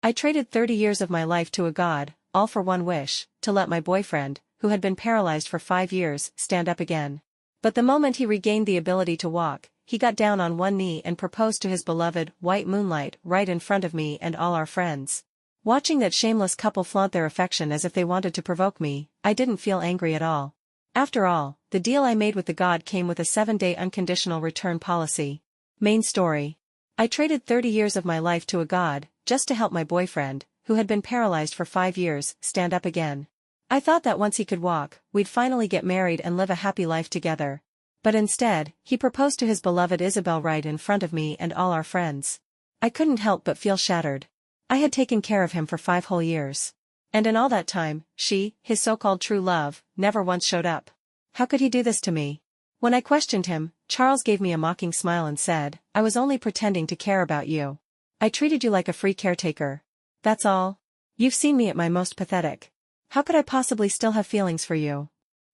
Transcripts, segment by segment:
I traded 30 years of my life to a god, all for one wish, to let my boyfriend, who had been paralyzed for 5 years, stand up again. But the moment he regained the ability to walk, he got down on one knee and proposed to his beloved, white moonlight, right in front of me and all our friends. Watching that shameless couple flaunt their affection as if they wanted to provoke me, I didn't feel angry at all. After all, the deal I made with the god came with a 7-day unconditional return policy. Main story. I traded 30 years of my life to a god, just to help my boyfriend, who had been paralyzed for 5 years, stand up again. I thought that once he could walk, we'd finally get married and live a happy life together. But instead, he proposed to his beloved Isabel right in front of me and all our friends. I couldn't help but feel shattered. I had taken care of him for 5 whole years. And in all that time, she, his so-called true love, never once showed up. How could he do this to me? When I questioned him, Charles gave me a mocking smile and said, "I was only pretending to care about you. I treated you like a free caretaker. That's all. You've seen me at my most pathetic. How could I possibly still have feelings for you?"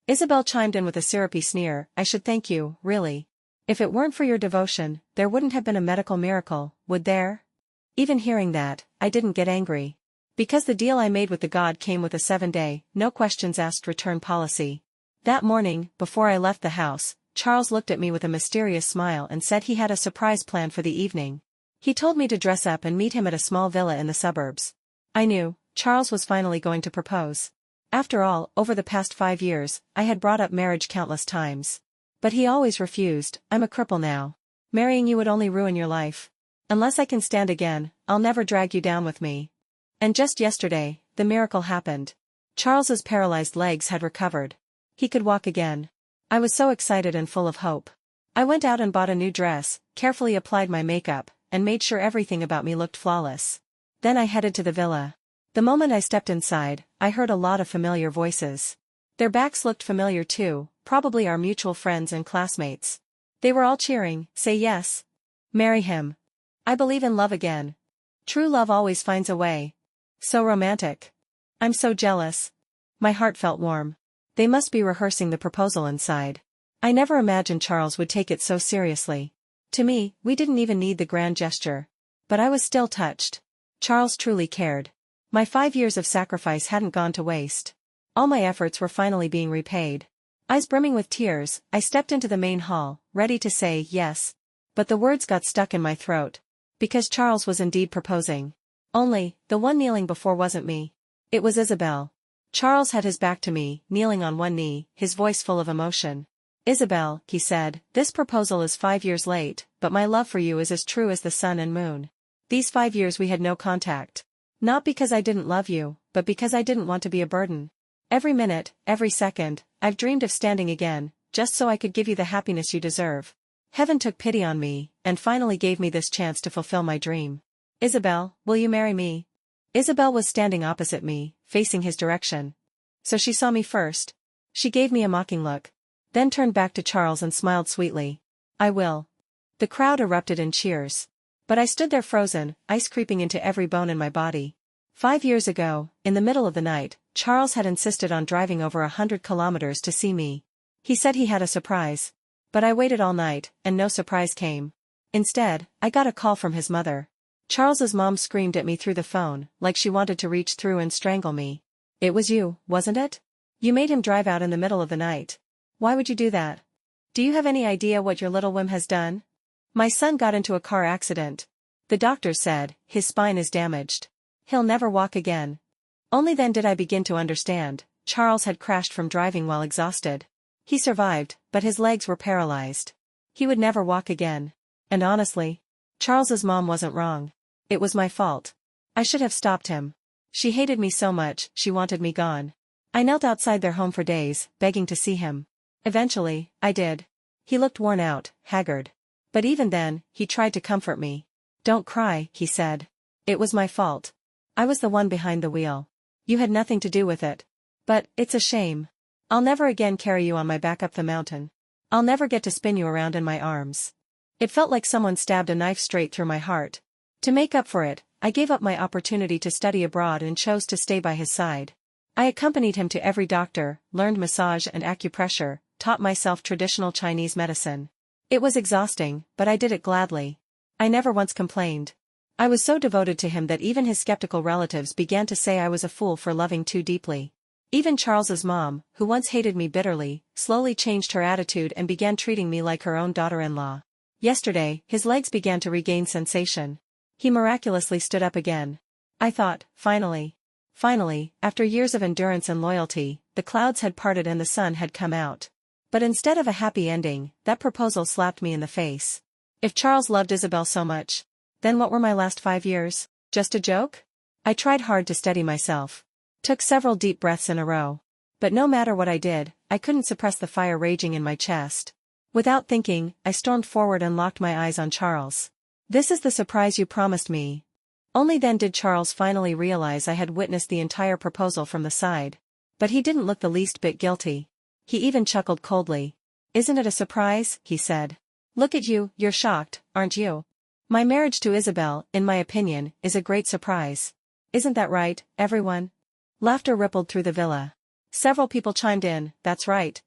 Isabel chimed in with a syrupy sneer, "I should thank you, really. If it weren't for your devotion, there wouldn't have been a medical miracle, would there?" Even hearing that, I didn't get angry. Because the deal I made with the god came with a 7-day, no questions asked return policy. That morning, before I left the house, Charles looked at me with a mysterious smile and said he had a surprise planned for the evening. He told me to dress up and meet him at a small villa in the suburbs. I knew, Charles was finally going to propose. After all, over the past 5 years, I had brought up marriage countless times. But he always refused. "I'm a cripple now. Marrying you would only ruin your life. Unless I can stand again, I'll never drag you down with me." And just yesterday, the miracle happened. Charles's paralyzed legs had recovered. He could walk again. I was so excited and full of hope. I went out and bought a new dress, carefully applied my makeup, and made sure everything about me looked flawless. Then I headed to the villa. The moment I stepped inside, I heard a lot of familiar voices. Their backs looked familiar too, probably our mutual friends and classmates. They were all cheering, "Say yes. Marry him. I believe in love again. True love always finds a way." So romantic. I'm so jealous. My heart felt warm. They must be rehearsing the proposal inside. I never imagined Charles would take it so seriously. To me, we didn't even need the grand gesture. But I was still touched. Charles truly cared. My 5 years of sacrifice hadn't gone to waste. All my efforts were finally being repaid. Eyes brimming with tears, I stepped into the main hall, ready to say yes. But the words got stuck in my throat. Because Charles was indeed proposing. Only, the one kneeling before wasn't me. It was Isabel. Charles had his back to me, kneeling on one knee, his voice full of emotion. "Isabel," he said, "this proposal is 5 years late, but my love for you is as true as the sun and moon. These 5 years we had no contact. Not because I didn't love you, but because I didn't want to be a burden. Every minute, every second, I've dreamed of standing again, just so I could give you the happiness you deserve. Heaven took pity on me, and finally gave me this chance to fulfill my dream. Isabel, will you marry me?" Isabel was standing opposite me, facing his direction. So she saw me first. She gave me a mocking look. Then turned back to Charles and smiled sweetly. "I will." The crowd erupted in cheers. But I stood there frozen, ice creeping into every bone in my body. 5 years ago, in the middle of the night, Charles had insisted on driving over 100 kilometers to see me. He said he had a surprise. But I waited all night, and no surprise came. Instead, I got a call from his mother. Charles's mom screamed at me through the phone, like she wanted to reach through and strangle me. "It was you, wasn't it? You made him drive out in the middle of the night. Why would you do that? Do you have any idea what your little whim has done? My son got into a car accident. The doctors said, his spine is damaged. He'll never walk again." Only then did I begin to understand. Charles had crashed from driving while exhausted. He survived, but his legs were paralyzed. He would never walk again. And honestly, Charles's mom wasn't wrong. It was my fault. I should have stopped him. She hated me so much, she wanted me gone. I knelt outside their home for days, begging to see him. Eventually, I did. He looked worn out, haggard. But even then, he tried to comfort me. "Don't cry," he said. "It was my fault. I was the one behind the wheel. You had nothing to do with it. But, it's a shame. I'll never again carry you on my back up the mountain. I'll never get to spin you around in my arms." It felt like someone stabbed a knife straight through my heart. To make up for it, I gave up my opportunity to study abroad and chose to stay by his side. I accompanied him to every doctor, learned massage and acupressure, taught myself traditional Chinese medicine. It was exhausting, but I did it gladly. I never once complained. I was so devoted to him that even his skeptical relatives began to say I was a fool for loving too deeply. Even Charles's mom, who once hated me bitterly, slowly changed her attitude and began treating me like her own daughter-in-law. Yesterday, his legs began to regain sensation. He miraculously stood up again. I thought, finally, after years of endurance and loyalty, the clouds had parted and the sun had come out. But instead of a happy ending, that proposal slapped me in the face. If Charles loved Isabel so much, then what were my last 5 years? Just a joke? I tried hard to steady myself. Took several deep breaths in a row. But no matter what I did, I couldn't suppress the fire raging in my chest. Without thinking, I stormed forward and locked my eyes on Charles. This is the surprise you promised me. Only then did Charles finally realize I had witnessed the entire proposal from the side. But he didn't look the least bit guilty. He even chuckled coldly. Isn't it a surprise? He said. Look at you, you're shocked, aren't you? My marriage to Isabel, in my opinion, is a great surprise. Isn't that right, everyone? Laughter rippled through the villa. Several people chimed in, that's right.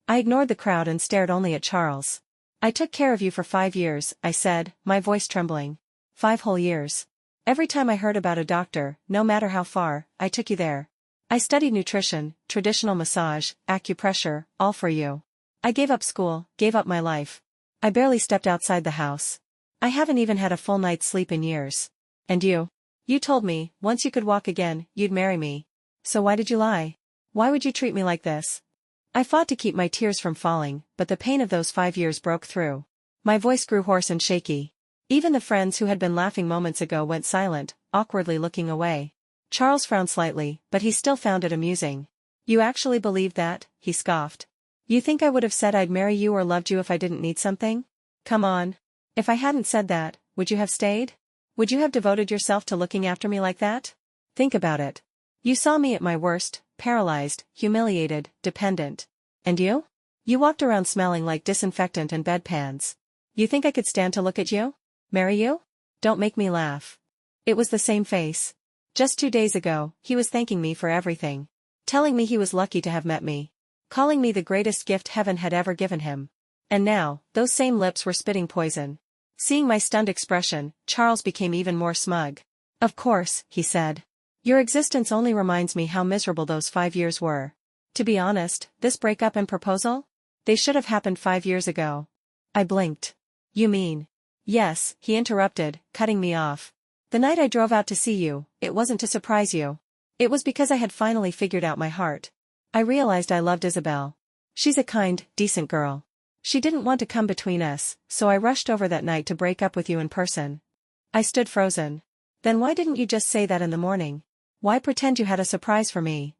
I ignored the crowd and stared only at Charles. I took care of you for 5 years, I said, my voice trembling. 5 whole years. Every time I heard about a doctor, no matter how far, I took you there. I studied nutrition, traditional massage, acupressure, all for you. I gave up school, gave up my life. I barely stepped outside the house. I haven't even had a full night's sleep in years. And you? You told me, once you could walk again, you'd marry me. So why did you lie? Why would you treat me like this? I fought to keep my tears from falling, but the pain of those 5 years broke through. My voice grew hoarse and shaky. Even the friends who had been laughing moments ago went silent, awkwardly looking away. Charles frowned slightly, but he still found it amusing. You actually believed that? He scoffed. You think I would have said I'd marry you or loved you if I didn't need something? Come on. If I hadn't said that, would you have stayed? Would you have devoted yourself to looking after me like that? Think about it. You saw me at my worst, paralyzed, humiliated, dependent. And you? You walked around smelling like disinfectant and bedpans. You think I could stand to look at you? Marry you? Don't make me laugh. It was the same face. Just 2 days ago, he was thanking me for everything. Telling me he was lucky to have met me. Calling me the greatest gift heaven had ever given him. And now, those same lips were spitting poison. Seeing my stunned expression, Charles became even more smug. Of course, he said. Your existence only reminds me how miserable those 5 years were. To be honest, this breakup and proposal? They should have happened 5 years ago. I blinked. You mean? Yes, he interrupted, cutting me off. The night I drove out to see you, it wasn't to surprise you. It was because I had finally figured out my heart. I realized I loved Isabel. She's a kind, decent girl. She didn't want to come between us, so I rushed over that night to break up with you in person. I stood frozen. Then why didn't you just say that in the morning? Why pretend you had a surprise for me?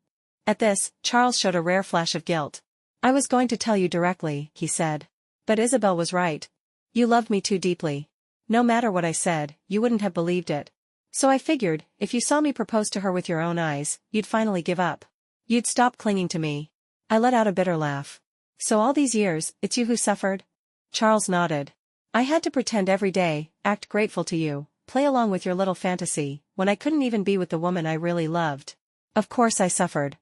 At this, Charles showed a rare flash of guilt. I was going to tell you directly, he said. But Isabel was right. You loved me too deeply. No matter what I said, you wouldn't have believed it. So I figured, if you saw me propose to her with your own eyes, you'd finally give up. You'd stop clinging to me. I let out a bitter laugh. So all these years, it's you who suffered? Charles nodded. I had to pretend every day, act grateful to you, play along with your little fantasy, when I couldn't even be with the woman I really loved. Of course I suffered.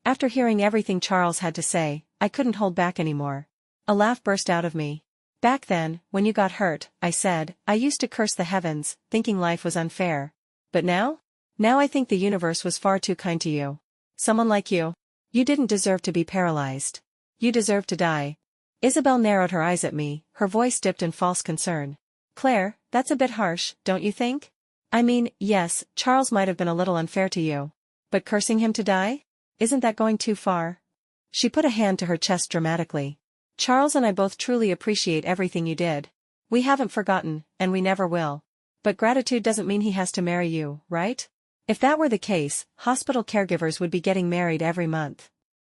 After hearing everything Charles had to say, I couldn't hold back anymore. A laugh burst out of me. Back then, when you got hurt, I said, I used to curse the heavens, thinking life was unfair. But now? Now I think the universe was far too kind to you. Someone like you. You didn't deserve to be paralyzed. You deserve to die. Isabel narrowed her eyes at me, her voice dipped in false concern. Claire, that's a bit harsh, don't you think? I mean, yes, Charles might have been a little unfair to you. But cursing him to die? Isn't that going too far? She put a hand to her chest dramatically. Charles and I both truly appreciate everything you did. We haven't forgotten, and we never will. But gratitude doesn't mean he has to marry you, right? If that were the case, hospital caregivers would be getting married every month.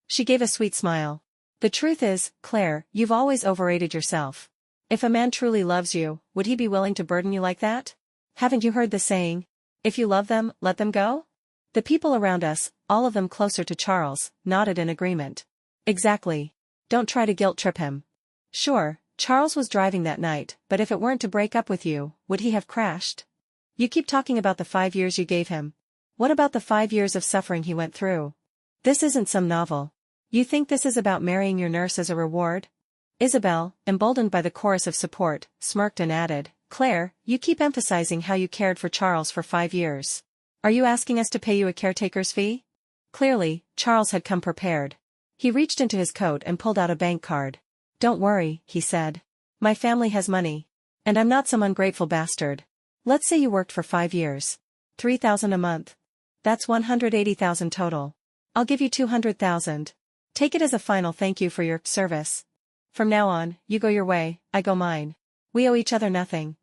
She gave a sweet smile. The truth is, Claire, you've always overrated yourself. If a man truly loves you, would he be willing to burden you like that? Haven't you heard the saying? If you love them, let them go? The people around us, all of them closer to Charles, nodded in agreement. Exactly. Don't try to guilt trip him. Sure, Charles was driving that night, but if it weren't to break up with you, would he have crashed? You keep talking about the 5 years you gave him. What about the 5 years of suffering he went through? This isn't some novel. You think this is about marrying your nurse as a reward? Isabel, emboldened by the chorus of support, smirked and added, Claire, you keep emphasizing how you cared for Charles for 5 years. Are you asking us to pay you a caretaker's fee? Clearly, Charles had come prepared. He reached into his coat and pulled out a bank card. Don't worry, he said. My family has money. And I'm not some ungrateful bastard. Let's say you worked for 5 years. 3,000 a month. That's 180,000 total. I'll give you 200,000. Take it as a final thank you for your service. From now on, you go your way, I go mine. We owe each other nothing.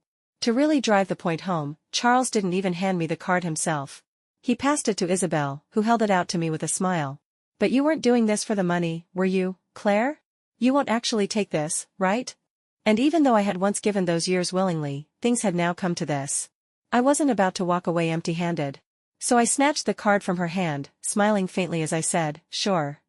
To really drive the point home, Charles didn't even hand me the card himself. He passed it to Isabel, who held it out to me with a smile. But you weren't doing this for the money, were you, Claire? You won't actually take this, right? And even though I had once given those years willingly, things had now come to this. I wasn't about to walk away empty-handed. So I snatched the card from her hand, smiling faintly as I said, sure.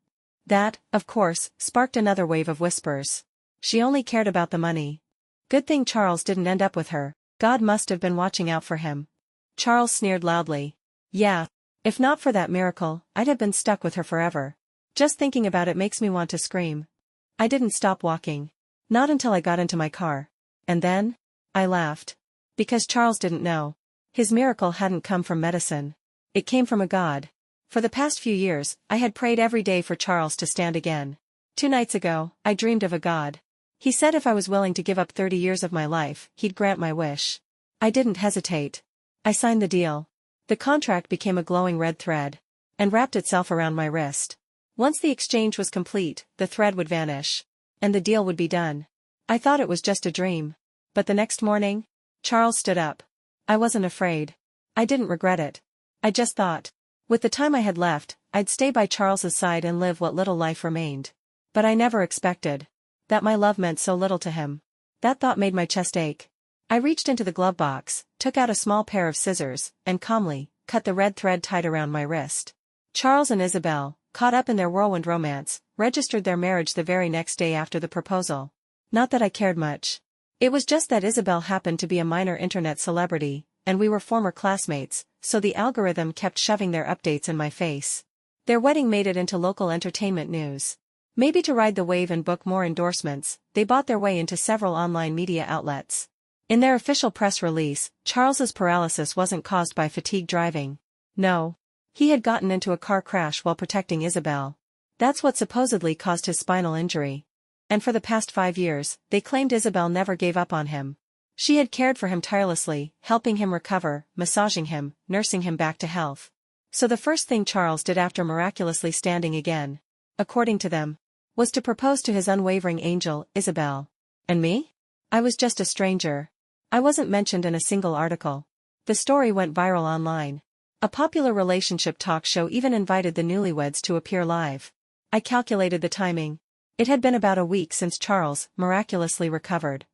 That, of course, sparked another wave of whispers. She only cared about the money. Good thing Charles didn't end up with her. God must have been watching out for him. Charles sneered loudly. Yeah. If not for that miracle, I'd have been stuck with her forever. Just thinking about it makes me want to scream. I didn't stop walking. Not until I got into my car. And then? I laughed. Because Charles didn't know. His miracle hadn't come from medicine. It came from a God. For the past few years, I had prayed every day for Charles to stand again. 2 nights ago, I dreamed of a God. He said if I was willing to give up 30 years of my life, he'd grant my wish. I didn't hesitate. I signed the deal. The contract became a glowing red thread. And wrapped itself around my wrist. Once the exchange was complete, the thread would vanish. And the deal would be done. I thought it was just a dream. But the next morning, Charles stood up. I wasn't afraid. I didn't regret it. I just thought. With the time I had left, I'd stay by Charles's side and live what little life remained. But I never expected that my love meant so little to him. That thought made my chest ache. I reached into the glove box, took out a small pair of scissors, and calmly cut the red thread tied around my wrist. Charles and Isabel, caught up in their whirlwind romance, registered their marriage the very next day after the proposal. Not that I cared much. It was just that Isabel happened to be a minor internet celebrity, and we were former classmates, so the algorithm kept shoving their updates in my face. Their wedding made it into local entertainment news. Maybe to ride the wave and book more endorsements, they bought their way into several online media outlets. In their official press release, Charles's paralysis wasn't caused by fatigue driving. No. He had gotten into a car crash while protecting Isabel. That's what supposedly caused his spinal injury. And for the past 5 years, they claimed Isabel never gave up on him. She had cared for him tirelessly, helping him recover, massaging him, nursing him back to health. So the first thing Charles did after miraculously standing again, according to them, was to propose to his unwavering angel, Isabel. And me? I was just a stranger. I wasn't mentioned in a single article. The story went viral online. A popular relationship talk show even invited the newlyweds to appear live. I calculated the timing. It had been about a week since Charles miraculously recovered.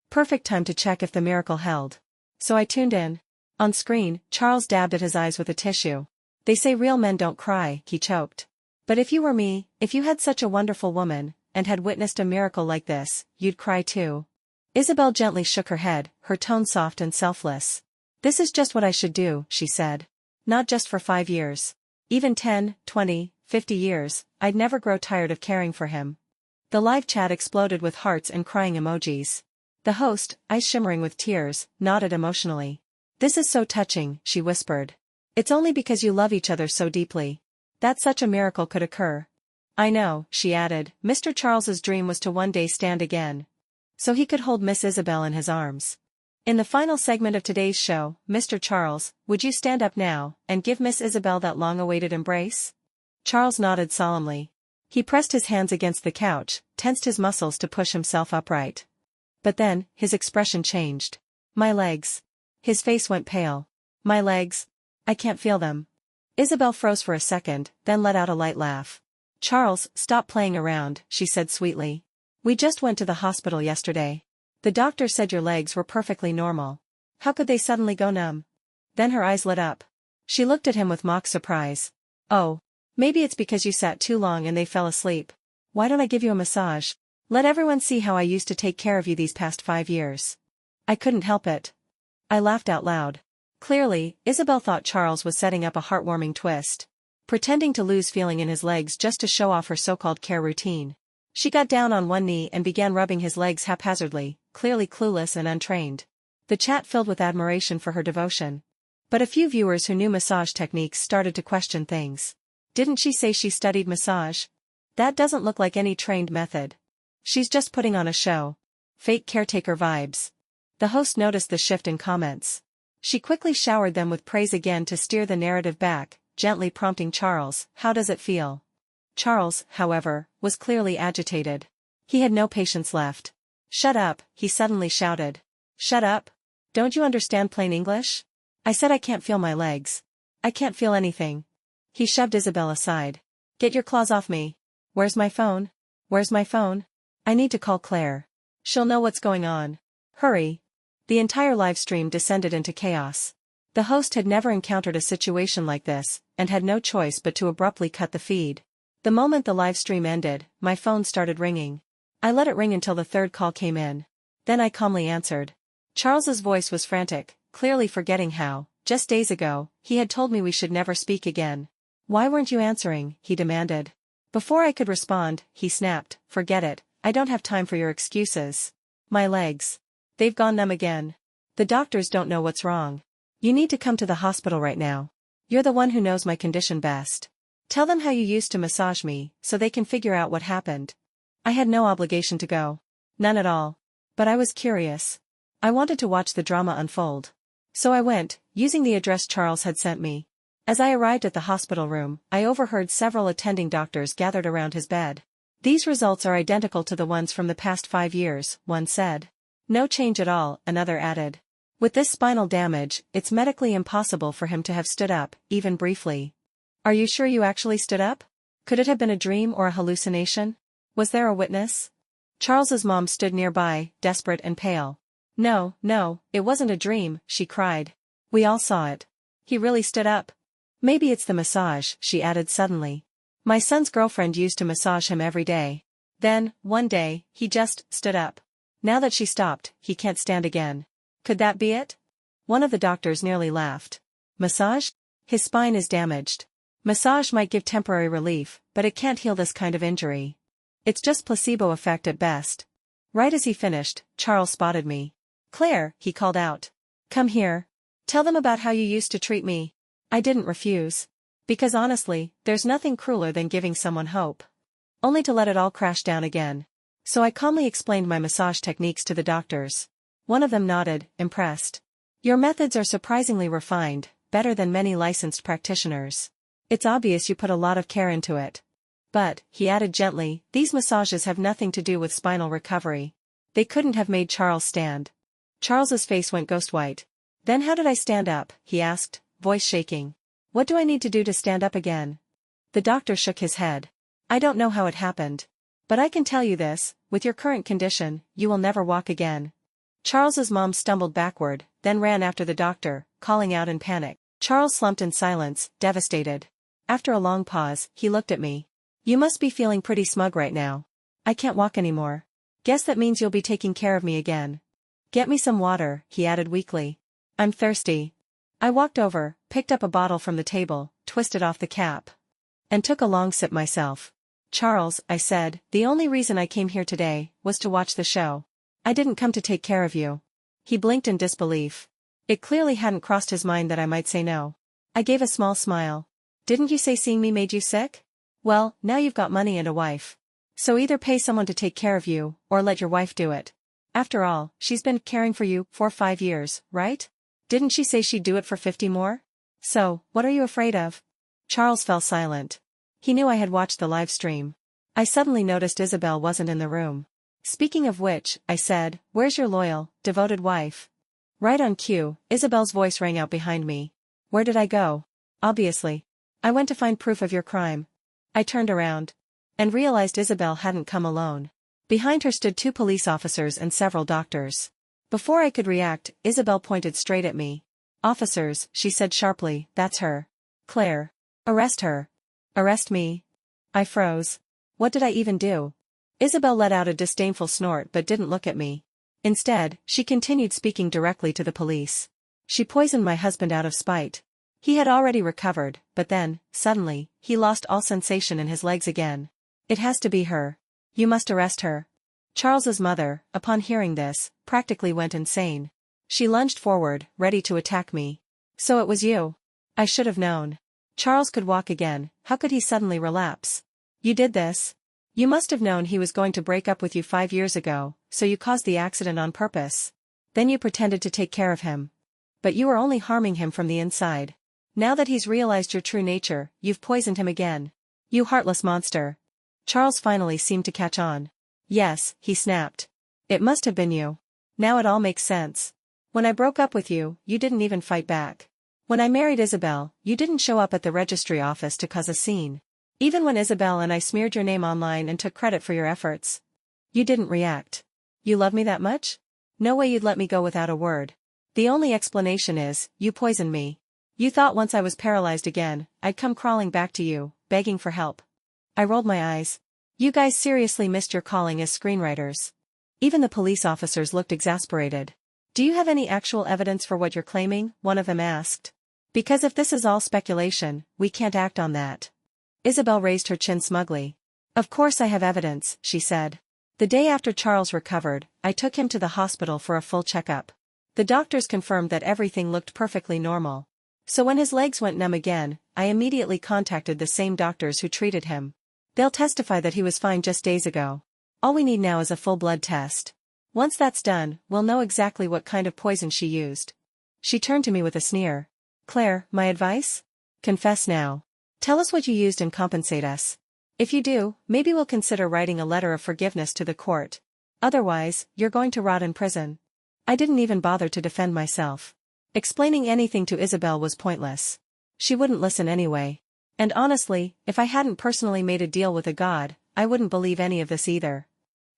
Perfect time to check if the miracle held. So I tuned in. On screen, Charles dabbed at his eyes with a tissue. They say real men don't cry, he choked. But if you were me, if you had such a wonderful woman, and had witnessed a miracle like this, you'd cry too. Isabel gently shook her head, her tone soft and selfless. This is just what I should do, she said. Not just for 5 years. Even 10, 20, 50 years, I'd never grow tired of caring for him. The live chat exploded with hearts and crying emojis. The host, eyes shimmering with tears, nodded emotionally. This is so touching, she whispered. It's only because you love each other so deeply that such a miracle could occur. I know, she added, Mr. Charles's dream was to one day stand again. So he could hold Miss Isabel in his arms. In the final segment of today's show, Mr. Charles, would you stand up now, and give Miss Isabel that long-awaited embrace? Charles nodded solemnly. He pressed his hands against the couch, tensed his muscles to push himself upright. But then, his expression changed. My legs. His face went pale. My legs. I can't feel them. Isabel froze for a second, then let out a light laugh. Charles, stop playing around, she said sweetly. We just went to the hospital yesterday. The doctor said your legs were perfectly normal. How could they suddenly go numb? Then her eyes lit up. She looked at him with mock surprise. Oh. Maybe it's because you sat too long and they fell asleep. Why don't I give you a massage? Let everyone see how I used to take care of you these past 5 years. I couldn't help it. I laughed out loud. Clearly, Isabel thought Charles was setting up a heartwarming twist. Pretending to lose feeling in his legs just to show off her so-called care routine. She got down on one knee and began rubbing his legs haphazardly, clearly clueless and untrained. The chat filled with admiration for her devotion. But a few viewers who knew massage techniques started to question things. Didn't she say she studied massage? That doesn't look like any trained method. She's just putting on a show. Fake caretaker vibes. The host noticed the shift in comments. She quickly showered them with praise again to steer the narrative back, gently prompting Charles, "How does it feel?" Charles, however, was clearly agitated. He had no patience left. "Shut up," he suddenly shouted. "Shut up? Don't you understand plain English? I said I can't feel my legs. I can't feel anything." He shoved Isabel aside. "Get your claws off me. Where's my phone? Where's my phone? I need to call Claire. She'll know what's going on. Hurry." The entire live stream descended into chaos. The host had never encountered a situation like this, and had no choice but to abruptly cut the feed. The moment the live stream ended, my phone started ringing. I let it ring until the third call came in. Then I calmly answered. Charles's voice was frantic, clearly forgetting how, just days ago, he had told me we should never speak again. "Why weren't you answering?" he demanded. Before I could respond, he snapped, "Forget it, I don't have time for your excuses. My legs. They've gone numb again. The doctors don't know what's wrong. You need to come to the hospital right now. You're the one who knows my condition best. Tell them how you used to massage me, so they can figure out what happened." I had no obligation to go. None at all. But I was curious. I wanted to watch the drama unfold. So I went, using the address Charles had sent me. As I arrived at the hospital room, I overheard several attending doctors gathered around his bed. "These results are identical to the ones from the past 5 years," one said. "No change at all," another added. "With this spinal damage, it's medically impossible for him to have stood up, even briefly." "Are you sure you actually stood up? Could it have been a dream or a hallucination? Was there a witness?" Charles's mom stood nearby, desperate and pale. No, it wasn't a dream," she cried. "We all saw it. He really stood up. Maybe it's the massage," she added suddenly. "My son's girlfriend used to massage him every day. Then, one day, he just stood up. Now that she stopped, he can't stand again. Could that be it?" One of the doctors nearly laughed. "Massage? His spine is damaged. Massage might give temporary relief, but it can't heal this kind of injury. It's just placebo effect at best." Right as he finished, Charles spotted me. "Claire," he called out. "Come here. Tell them about how you used to treat me." I didn't refuse. Because honestly, there's nothing crueler than giving someone hope. Only to let it all crash down again. So I calmly explained my massage techniques to the doctors. One of them nodded, impressed. "Your methods are surprisingly refined, better than many licensed practitioners. It's obvious you put a lot of care into it. But," he added gently, "these massages have nothing to do with spinal recovery." They couldn't have made Charles stand. Charles's face went ghost white. "Then how did I stand up?" he asked, voice shaking. "What do I need to do to stand up again?" The doctor shook his head. "I don't know how it happened. But I can tell you this, with your current condition, you will never walk again." Charles's mom stumbled backward, then ran after the doctor, calling out in panic. Charles slumped in silence, devastated. After a long pause, he looked at me. "You must be feeling pretty smug right now. I can't walk anymore. Guess that means you'll be taking care of me again. Get me some water," he added weakly. "I'm thirsty." I walked over, picked up a bottle from the table, twisted off the cap, and took a long sip myself. "Charles," I said, "the only reason I came here today was to watch the show. I didn't come to take care of you." He blinked in disbelief. It clearly hadn't crossed his mind that I might say no. I gave a small smile. "Didn't you say seeing me made you sick? Well, now you've got money and a wife. So either pay someone to take care of you, or let your wife do it. After all, she's been caring for you for 5 years, right? Didn't she say she'd do it for 50 more? So, what are you afraid of?" Charles fell silent. He knew I had watched the live stream. I suddenly noticed Isabel wasn't in the room. "Speaking of which," I said, "where's your loyal, devoted wife?" Right on cue, Isabel's voice rang out behind me. "Where did I go?" "Obviously. I went to find proof of your crime." I turned around. And realized Isabel hadn't come alone. Behind her stood 2 police officers and several doctors. Before I could react, Isabel pointed straight at me. "Officers," she said sharply, "that's her. Claire. Arrest her." "Arrest me?" I froze. What did I even do? Isabel let out a disdainful snort but didn't look at me. Instead, she continued speaking directly to the police. "She poisoned my husband out of spite. He had already recovered, but then, suddenly, he lost all sensation in his legs again. It has to be her. You must arrest her." Charles's mother, upon hearing this, practically went insane. She lunged forward, ready to attack me. So it was you. I should have known. Charles could walk again, how could he suddenly relapse? You did this? You must have known he was going to break up with you 5 years ago, so you caused the accident on purpose. Then you pretended to take care of him. But you were only harming him from the inside. Now that he's realized your true nature, you've poisoned him again. You heartless monster. Charles finally seemed to catch on. Yes, he snapped. It must have been you. Now it all makes sense. When I broke up with you, you didn't even fight back. When I married Isabel, you didn't show up at the registry office to cause a scene. Even when Isabel and I smeared your name online and took credit for your efforts. You didn't react. You love me that much? No way you'd let me go without a word. The only explanation is, you poisoned me. You thought once I was paralyzed again, I'd come crawling back to you, begging for help. I rolled my eyes. You guys seriously missed your calling as screenwriters. Even the police officers looked exasperated. Do you have any actual evidence for what you're claiming? One of them asked. Because if this is all speculation, we can't act on that. Isabel raised her chin smugly. Of course I have evidence, she said. The day after Charles recovered, I took him to the hospital for a full checkup. The doctors confirmed that everything looked perfectly normal. So when his legs went numb again, I immediately contacted the same doctors who treated him. They'll testify that he was fine just days ago. All we need now is a full blood test. Once that's done, we'll know exactly what kind of poison she used. She turned to me with a sneer. Claire, my advice? Confess now. Tell us what you used and compensate us. If you do, maybe we'll consider writing a letter of forgiveness to the court. Otherwise, you're going to rot in prison. I didn't even bother to defend myself. Explaining anything to Isabel was pointless. She wouldn't listen anyway. And honestly, if I hadn't personally made a deal with a god, I wouldn't believe any of this either.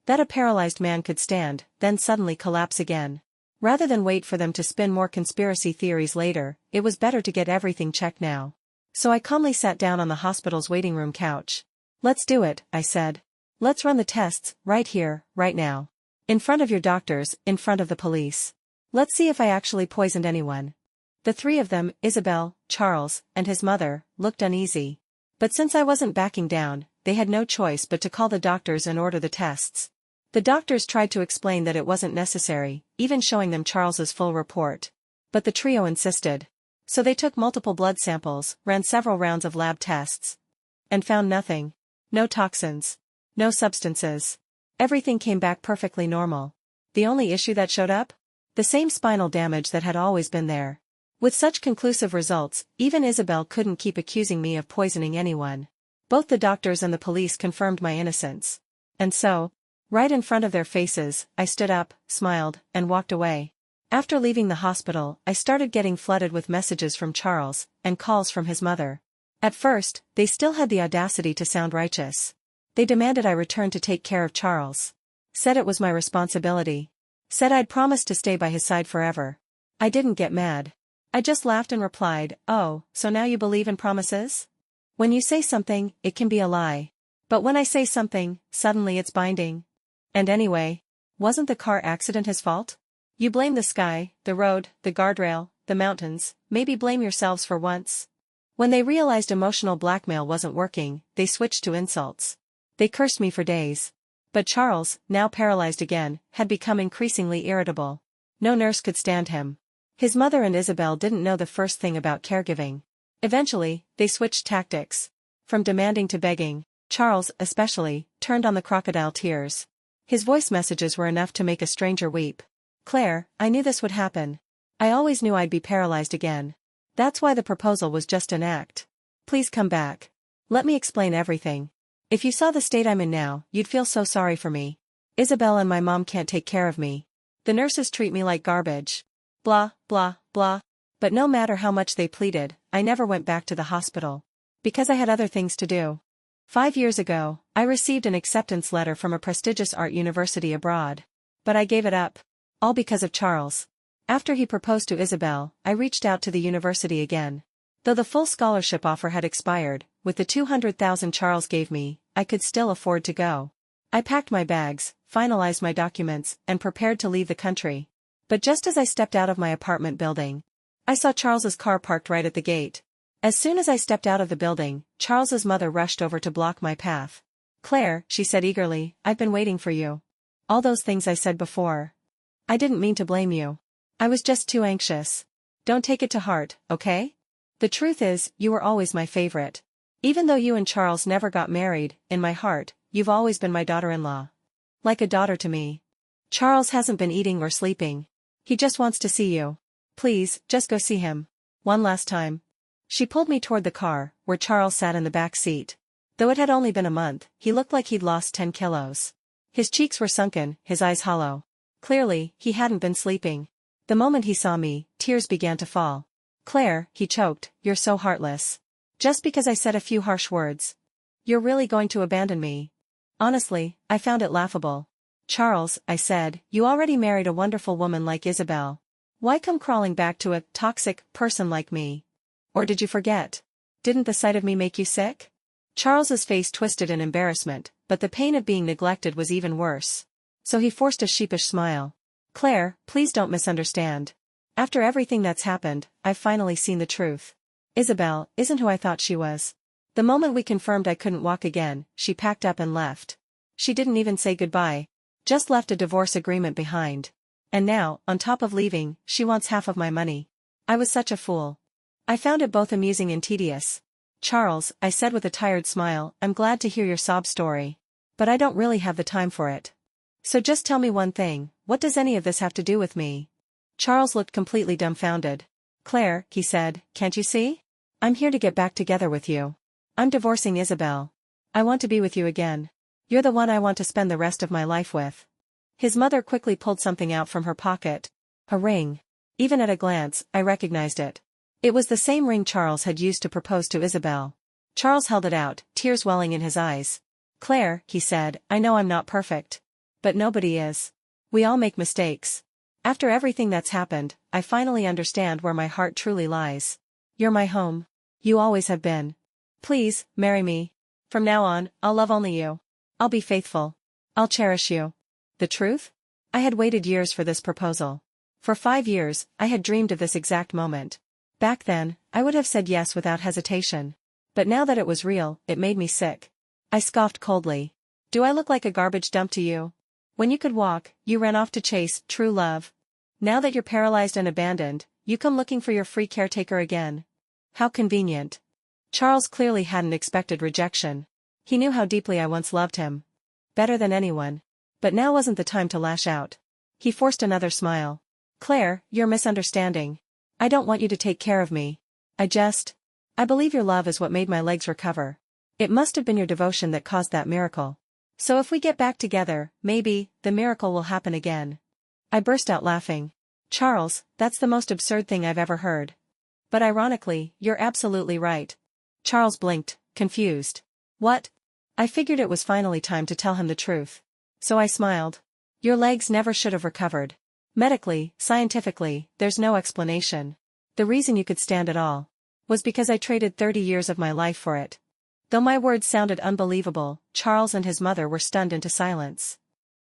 That a paralyzed man could stand, then suddenly collapse again. Rather than wait for them to spin more conspiracy theories later, it was better to get everything checked now. So I calmly sat down on the hospital's waiting room couch. Let's do it, I said. Let's run the tests, right here, right now. In front of your doctors, in front of the police. Let's see if I actually poisoned anyone. The three of them, Isabel, Charles, and his mother, looked uneasy. But since I wasn't backing down, they had no choice but to call the doctors and order the tests. The doctors tried to explain that it wasn't necessary, even showing them Charles's full report. But the trio insisted. So they took multiple blood samples, ran several rounds of lab tests. And found nothing. No toxins. No substances. Everything came back perfectly normal. The only issue that showed up? The same spinal damage that had always been there. With such conclusive results, even Isabel couldn't keep accusing me of poisoning anyone. Both the doctors and the police confirmed my innocence. And so, right in front of their faces, I stood up, smiled, and walked away. After leaving the hospital, I started getting flooded with messages from Charles, and calls from his mother. At first, they still had the audacity to sound righteous. They demanded I return to take care of Charles. Said it was my responsibility. Said I'd promised to stay by his side forever. I didn't get mad. I just laughed and replied, oh, so now you believe in promises? When you say something, it can be a lie. But when I say something, suddenly it's binding. And anyway, wasn't the car accident his fault? You blame the sky, the road, the guardrail, the mountains, maybe blame yourselves for once. When they realized emotional blackmail wasn't working, they switched to insults. They cursed me for days. But Charles, now paralyzed again, had become increasingly irritable. No nurse could stand him. His mother and Isabel didn't know the first thing about caregiving. Eventually, they switched tactics. From demanding to begging, Charles, especially, turned on the crocodile tears. His voice messages were enough to make a stranger weep. Claire, I knew this would happen. I always knew I'd be paralyzed again. That's why the proposal was just an act. Please come back. Let me explain everything. If you saw the state I'm in now, you'd feel so sorry for me. Isabel and my mom can't take care of me. The nurses treat me like garbage. Blah, blah, blah. But no matter how much they pleaded, I never went back to the hospital. Because I had other things to do. 5 years ago, I received an acceptance letter from a prestigious art university abroad. But I gave it up. All because of Charles. After he proposed to Isabel, I reached out to the university again. Though the full scholarship offer had expired, with the $200,000 Charles gave me, I could still afford to go. I packed my bags, finalized my documents, and prepared to leave the country. But just as I stepped out of my apartment building, I saw Charles's car parked right at the gate. As soon as I stepped out of the building, Charles's mother rushed over to block my path. Claire, she said eagerly, I've been waiting for you. All those things I said before. I didn't mean to blame you. I was just too anxious. Don't take it to heart, okay? The truth is, you were always my favorite. Even though you and Charles never got married, in my heart, you've always been my daughter-in-law. Like a daughter to me. Charles hasn't been eating or sleeping. He just wants to see you. Please, just go see him. One last time. She pulled me toward the car, where Charles sat in the back seat. Though it had only been a month, he looked like he'd lost 10 kilos. His cheeks were sunken, his eyes hollow. Clearly, he hadn't been sleeping. The moment he saw me, tears began to fall. Claire, he choked, you're so heartless. Just because I said a few harsh words. You're really going to abandon me? Honestly, I found it laughable. Charles, I said, you already married a wonderful woman like Isabel. Why come crawling back to a toxic person like me? Or did you forget? Didn't the sight of me make you sick? Charles's face twisted in embarrassment, but the pain of being neglected was even worse. So he forced a sheepish smile. Claire, please don't misunderstand. After everything that's happened, I've finally seen the truth. Isabel isn't who I thought she was. The moment we confirmed I couldn't walk again, she packed up and left. She didn't even say goodbye. Just left a divorce agreement behind. And now, on top of leaving, she wants half of my money. I was such a fool. I found it both amusing and tedious. Charles, I said with a tired smile, I'm glad to hear your sob story. But I don't really have the time for it. So just tell me one thing, what does any of this have to do with me? Charles looked completely dumbfounded. Claire, he said, can't you see? I'm here to get back together with you. I'm divorcing Isabel. I want to be with you again. You're the one I want to spend the rest of my life with. His mother quickly pulled something out from her pocket. A ring. Even at a glance, I recognized it. It was the same ring Charles had used to propose to Isabel. Charles held it out, tears welling in his eyes. Claire, he said, I know I'm not perfect. But nobody is. We all make mistakes. After everything that's happened, I finally understand where my heart truly lies. You're my home. You always have been. Please, marry me. From now on, I'll love only you. I'll be faithful. I'll cherish you. The truth? I had waited years for this proposal. For 5 years, I had dreamed of this exact moment. Back then, I would have said yes without hesitation. But now that it was real, it made me sick. I scoffed coldly. Do I look like a garbage dump to you? When you could walk, you ran off to chase true love. Now that you're paralyzed and abandoned, you come looking for your free caretaker again. How convenient. Charles clearly hadn't expected rejection. He knew how deeply I once loved him. Better than anyone. But now wasn't the time to lash out. He forced another smile. Claire, you're misunderstanding. I don't want you to take care of me. I believe your love is what made my legs recover. It must have been your devotion that caused that miracle. So if we get back together, maybe, the miracle will happen again. I burst out laughing. Charles, that's the most absurd thing I've ever heard. But ironically, you're absolutely right. Charles blinked, confused. What? I figured it was finally time to tell him the truth. So I smiled. Your legs never should have recovered. Medically, scientifically, there's no explanation. The reason you could stand at all was because I traded 30 years of my life for it. Though my words sounded unbelievable, Charles and his mother were stunned into silence.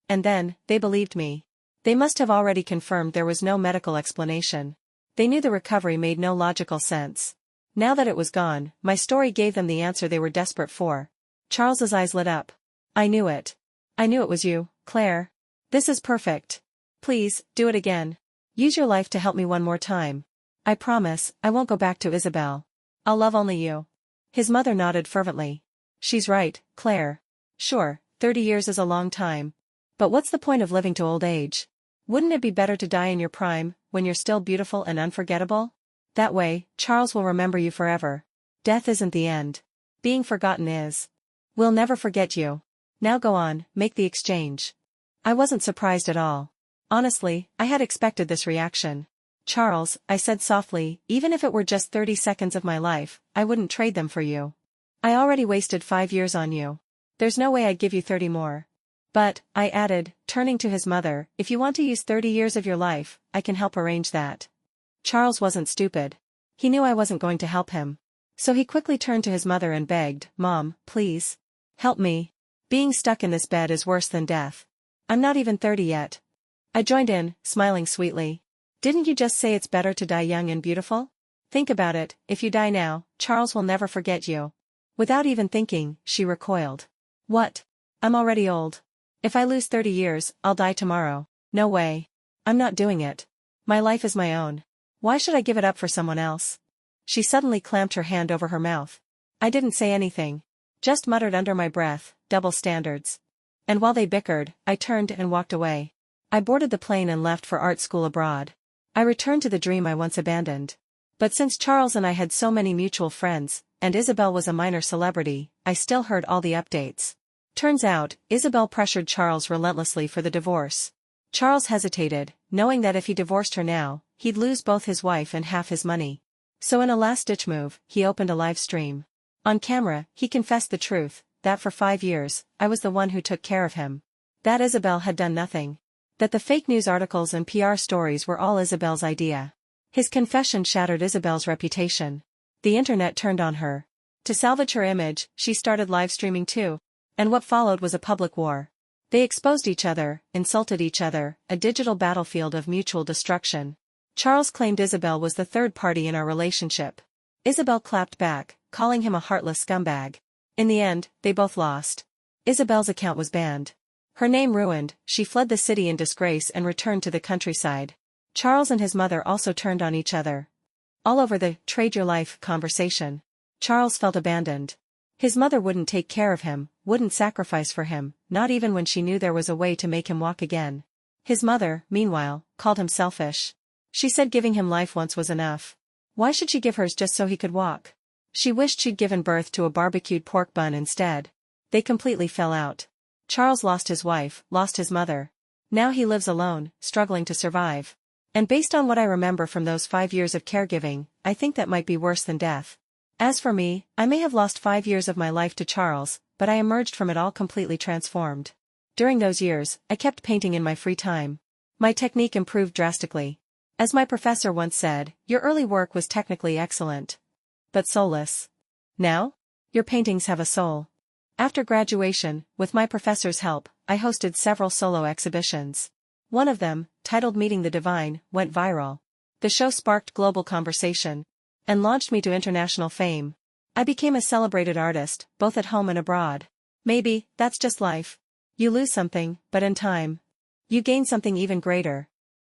And then, they believed me. They must have already confirmed there was no medical explanation. They knew the recovery made no logical sense. Now that it was gone, my story gave them the answer they were desperate for. Charles's eyes lit up. I knew it. I knew it was you, Claire. This is perfect. Please, do it again. Use your life to help me one more time. I promise, I won't go back to Isabel. I'll love only you. His mother nodded fervently. She's right, Claire. Sure, 30 years is a long time. But what's the point of living to old age? Wouldn't it be better to die in your prime, when you're still beautiful and unforgettable? That way, Charles will remember you forever. Death isn't the end. Being forgotten is. We'll never forget you. Now go on, make the exchange. I wasn't surprised at all. Honestly, I had expected this reaction. Charles, I said softly, even if it were just 30 seconds of my life, I wouldn't trade them for you. I already wasted 5 years on you. There's no way I'd give you 30 more. But, I added, turning to his mother, if you want to use 30 years of your life, I can help arrange that. Charles wasn't stupid. He knew I wasn't going to help him. So he quickly turned to his mother and begged, Mom, please. Help me. Being stuck in this bed is worse than death. I'm not even 30 yet. I joined in, smiling sweetly. Didn't you just say it's better to die young and beautiful? Think about it, if you die now, Charles will never forget you. Without even thinking, she recoiled. What? I'm already old. If I lose 30 years, I'll die tomorrow. No way. I'm not doing it. My life is my own. Why should I give it up for someone else? She suddenly clamped her hand over her mouth. I didn't say anything. Just muttered under my breath, double standards. And while they bickered, I turned and walked away. I boarded the plane and left for art school abroad. I returned to the dream I once abandoned. But since Charles and I had so many mutual friends, and Isabel was a minor celebrity, I still heard all the updates. Turns out, Isabel pressured Charles relentlessly for the divorce. Charles hesitated, knowing that if he divorced her now, he'd lose both his wife and half his money. So in a last-ditch move, he opened a live stream. On camera, he confessed the truth, that for 5 years, I was the one who took care of him. That Isabel had done nothing. That the fake news articles and PR stories were all Isabel's idea. His confession shattered Isabel's reputation. The internet turned on her. To salvage her image, she started live streaming too. And what followed was a public war. They exposed each other, insulted each other, a digital battlefield of mutual destruction. Charles claimed Isabel was the third party in our relationship. Isabel clapped back, calling him a heartless scumbag. In the end, they both lost. Isabel's account was banned. Her name ruined, she fled the city in disgrace and returned to the countryside. Charles and his mother also turned on each other. All over the "trade your life" conversation. Charles felt abandoned. His mother wouldn't take care of him, wouldn't sacrifice for him, not even when she knew there was a way to make him walk again. His mother, meanwhile, called him selfish. She said giving him life once was enough. Why should she give hers just so he could walk? She wished she'd given birth to a barbecued pork bun instead. They completely fell out. Charles lost his wife, lost his mother. Now he lives alone, struggling to survive. And based on what I remember from those 5 years of caregiving, I think that might be worse than death. As for me, I may have lost 5 years of my life to Charles, but I emerged from it all completely transformed. During those years, I kept painting in my free time. My technique improved drastically. As my professor once said, your early work was technically excellent, but soulless. Now? Your paintings have a soul. After graduation, with my professor's help, I hosted several solo exhibitions. One of them, titled Meeting the Divine, went viral. The show sparked global conversation and launched me to international fame. I became a celebrated artist, both at home and abroad. Maybe, that's just life. You lose something, but in time, you gain something even greater.